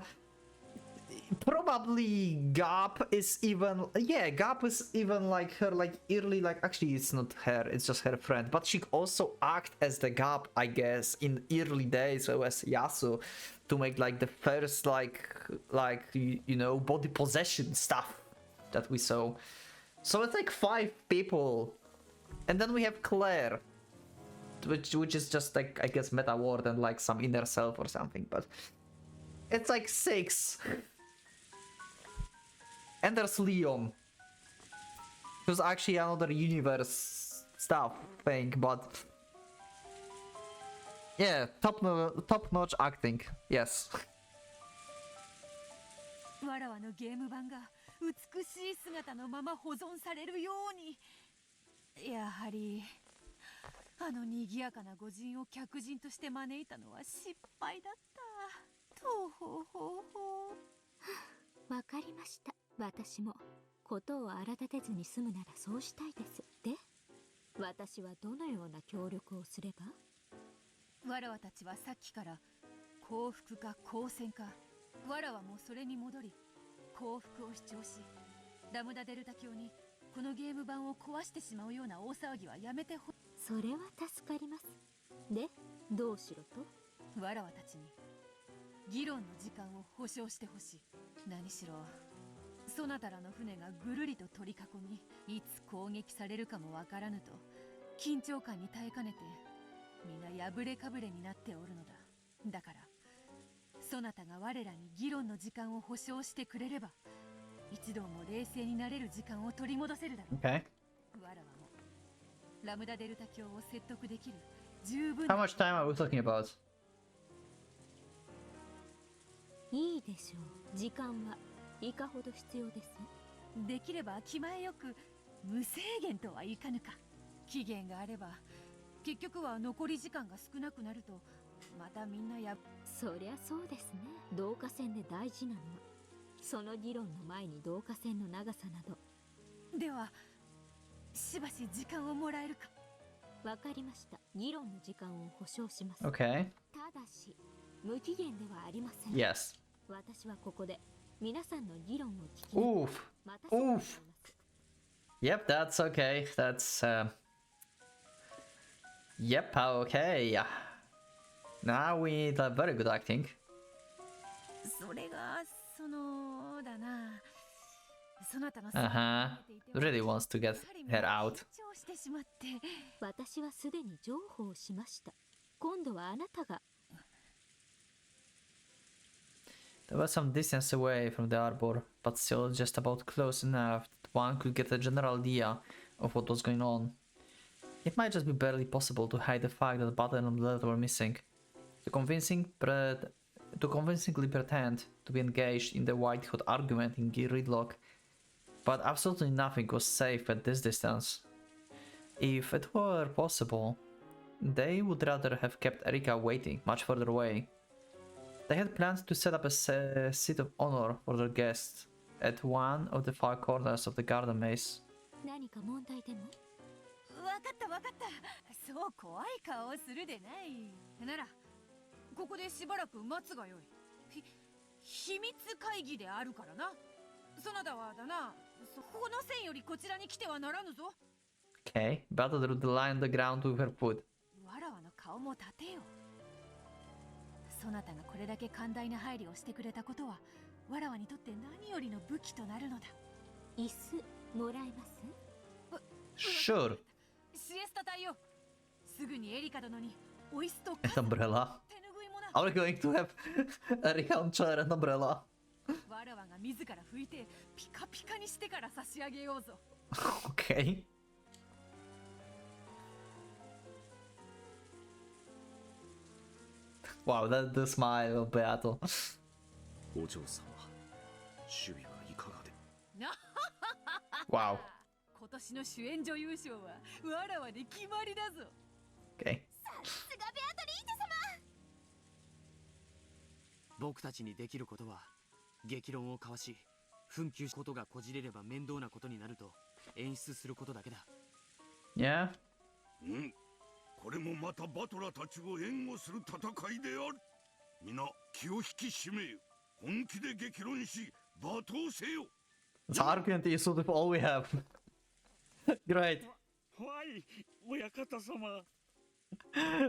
Probably Gap is even, yeah, Gap is even like her, like early, like actually it's not her, it's just her friend, but she also act as the Gap, I guess, in early days, so as Yasu, to make like the first like you know, body possession stuff that we saw. So it's like 5 people, and then we have Claire, which is just like, I guess, meta ward and like some inner self or something, but it's like 6. And there's Leon, who's actually another universe stuff thing, but yeah, top-notch acting, yes. わらわのゲーム版が美しい姿のまま保存されるように。やはりあの賑やかな御人を客人として招いたのは失敗だった。とほほほ。わかりました。私もことを荒立てずに済むならそうしたいです。で、私はどのような協力をすれば？わらわたちはさっきから降伏か降戦か、わらわもそれに戻り降伏を主張し、ラムダデルタ教にこのゲーム版を壊してしまうような大騒ぎはやめてほ。それは助かります。で、どうしろと？わらわたちに議論の時間を保証してほしい。何しろそなたらの船がぐるりと取り囲み、いつ攻撃されるかもわからぬと緊張感に耐えかねて皆破れかぶれになっておるのだ。だからそなたが我らに議論の時間を保証してくれれば、一同も冷静になれる時間を取り戻せるだろう。 Okay. わらわもラムダデルタ教を説得できる十分。 How much time are we talking about? いいでしょう。時間はいかほど必要です？できれば気前よく無制限とはいかぬか。期限があれば結局は残り時間が少なくなるとまたみんなや。そりゃそうですね。導火線で大事なのはその議論の前に導火線の長さなど。ではしばし時間をもらえるか。わかりました。議論の時間を保証します。 Okay. ただし無期限ではありません。 Yes. 私はここで皆さんの議論を聞き Oof. またそう思います。 Yep, that's okay. That's Yep, okay. Now we need a very good acting. それがそのだな。そなたの Really wants to get her out. 緊張してしまって。私はすでに譲歩をしました。今度はあなたが。 There was some distance away from the arbor, but still just about close enough that one could get a general idea of what was going on. It might just be barely possible to hide the fact that the button and the letter were missing. To convincingly pretend to be engaged in the white-hot argument in gridlock, but absolutely nothing was safe at this distance. If it were possible, they would rather have kept Erika waiting much further away. They had planned to set up a seat of honor for their guests at one of the far corners of the garden maze. 何か問題でも？わかったわかった。そう怖い顔をするでない。ならここでしばらく待つがよい。秘密会議であるからな。そなたはだな、この線よりこちらに来てはならぬぞ。 Okay, Bata drew the line on the ground with her foot. わらわの顔も立てよ。そなたがこれだけ寛大な配慮をしてくれたことは、わらわにとって何よりの武器となるのだ。椅子もらえます？ Sure. シエスタ隊よ。すぐにエリカ殿にお椅子と An umbrella. 手ぬぐいもな。 Are we going to have Erika on chair and umbrella? わらわが自ら拭いてピカピカにしてから差し上げようぞ。Okay. Wow, that the smile of Beato. お嬢様、守備はいかがで。Wow. 今年の主演女優賞はわらわで決まりだぞ。Okay. さすがベアトリーチェ様。僕たちにできることは激論を交わし紛糾すことがこじれれば面倒なことになると演出することだけだ。 Yeah. これもまたバトラーたちを援護する戦いである。皆気を引き締めよ。本気で激論し罵倒せよ。 This argument is sort of all we have. Great. はい、親方様。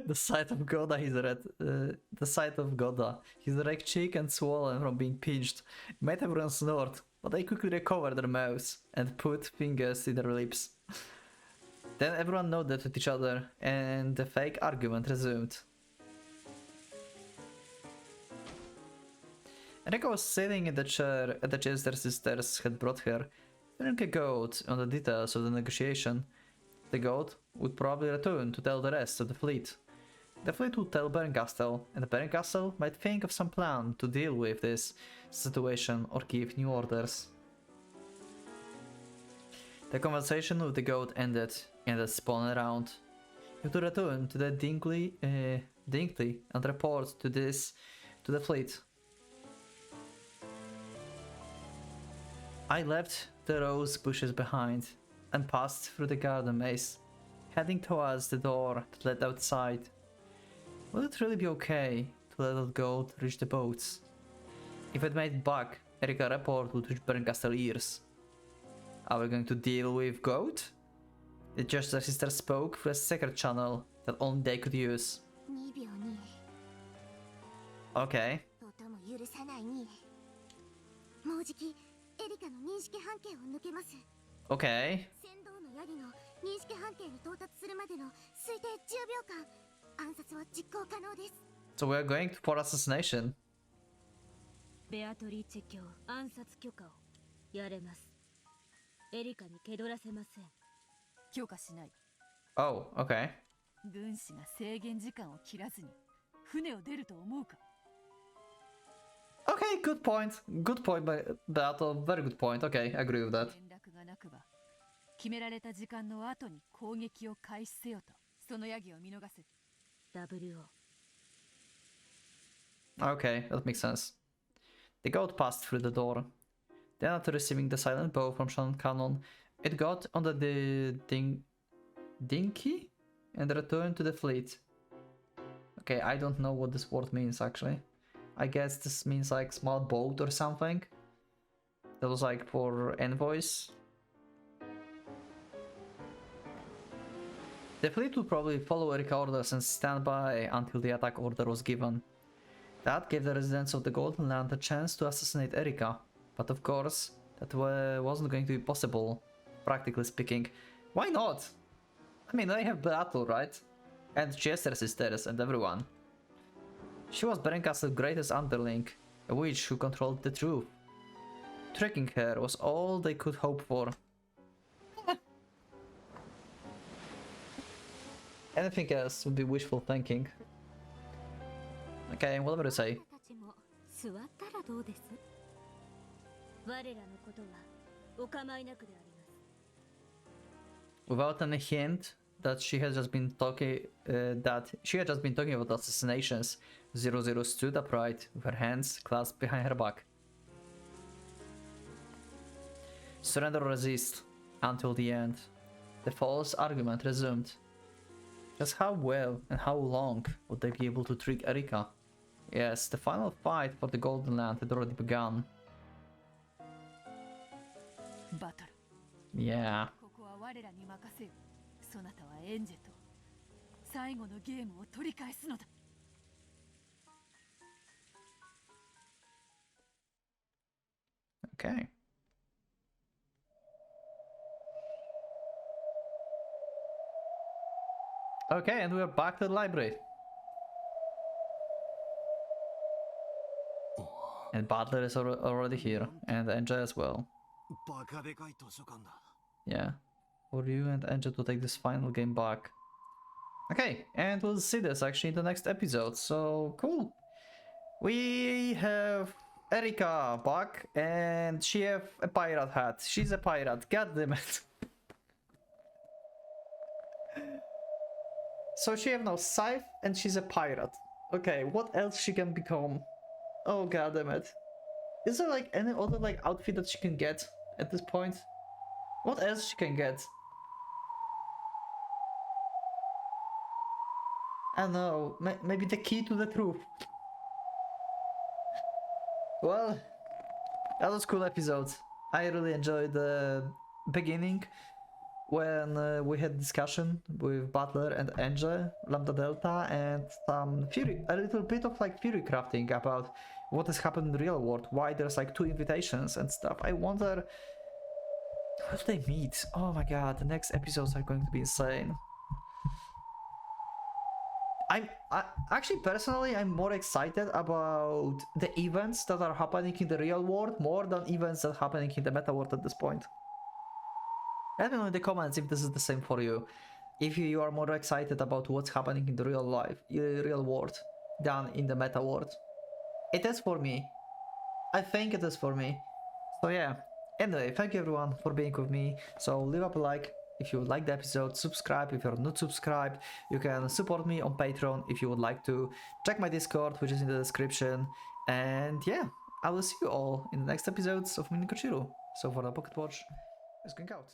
The sight of Goda, the sight of Goda, his red cheek and swollen from being pinched, made everyone snort, but they quickly recovered their mouths and put fingers in their lips. Then everyone nodded at each other, and the fake argument resumed. Enrico was sitting in the chair at the chairs their sisters had brought her, feeling a goat on the details of the negotiation. The goat would probably return to tell the rest of the fleet. The fleet would tell Bernkastel, and the Bernkastel might think of some plan to deal with this situation or give new orders. The conversation with the goat ended, and it spun around. You to return to the Dinkley and report to the fleet. I left the rose bushes behind and passed through the garden maze, heading towards the door that led outside. Would it really be okay to let the goat reach the boats? If it made back, Erika's report would reach Bernkastel's ears. Are we going to deal with goat? The Jester sister spoke through a secret channel that only they could use. 2秒に Okay. とても許さないにもうじきエリカの認識半径を抜けます。 Okay. 船頭のヤギの認識半径に到達するまでの推定10秒間暗殺は実行可能です。 So we're going for assassination. ベアトリーチェ卿暗殺許可をやれます。エリカに気取らせません。許可しない。 Oh, okay. 軍師が制限時間を切らずに船を出ると思うか。 Okay, good point. Good point by Beato. Very good point. Okay, I agree with that. 連絡がなくば決められた時間の後に攻撃を開始せよとそのヤギを見逃せ。 WO Okay, that makes sense. The goat passed through the door. Then, after receiving the silent bow from Sean Cannon, it got under the dinky and returned to the fleet. Okay, I don't know what this word means actually. I guess this means like small boat or something. That was like for envoys. The fleet would probably follow Erika's orders and stand by until the attack order was given. That gave the residents of the Golden Land a chance to assassinate Erika, but of course, that wasn't going to be possible, practically speaking. Why not? I mean, they have battle, right? And Jester sisters and everyone. She was Bernkastel's greatest underling, a witch who controlled the truth. Tricking her was all they could hope for. Anything else would be wishful thinking. Okay, whatever you say. たちも座ったらどうです。我らのことはお構いなくであります。 Without any hint that she had just been talking about assassinations, 00 stood upright with her hands clasped behind her back. Surrender or resist until the end. The false argument resumed. Just how well and how long would they be able to trick Erika? Yes, the final fight for the Golden Land had already begun. バトル。 Yeah. ここは我らに任せよ。そなたはエンジェと最後のゲームを取り返すのだ。 Okay. Okay, and we're back to the library. And Butler is already here, and Angel as well. バカでかい図書館だ。 Yeah. For you and Angel to take this final game back. Okay, and we'll see this actually in the next episode, so cool. We have Erika back, and she have a pirate hat. She's a pirate, god damn it. So she have now scythe, and she's a pirate. Okay, what else she can become? Oh god damn it. Is there like any other like outfit that she can get at this point? What else she can get? I don't know, maybe the key to the truth. Well, that was a cool episode. I really enjoyed the beginning when we had discussion with Butler and Angel, Lambda Delta, and some Fury, a little bit of like Fury crafting about what has happened in the real world, why there's like 2 invitations and stuff. I wonder, how do they meet? Oh my god, the next episodes are going to be insane. Actually, personally, I'm more excited about the events that are happening in the real world more than events that are happening in the meta world at this point. Let me know in the comments if this is the same for you. If you are more excited about what's happening in the real world than in the meta world. It is for me. I think it is for me. So yeah. Anyway, thank you everyone for being with me. So leave up a like if you would like the episode, subscribe if you're not subscribed. You can support me on Patreon if you would like to. Check my Discord, which is in the description. And yeah, I will see you all in the next episodes of Umineko Chiru. So for the Pocket Watch, it's going out.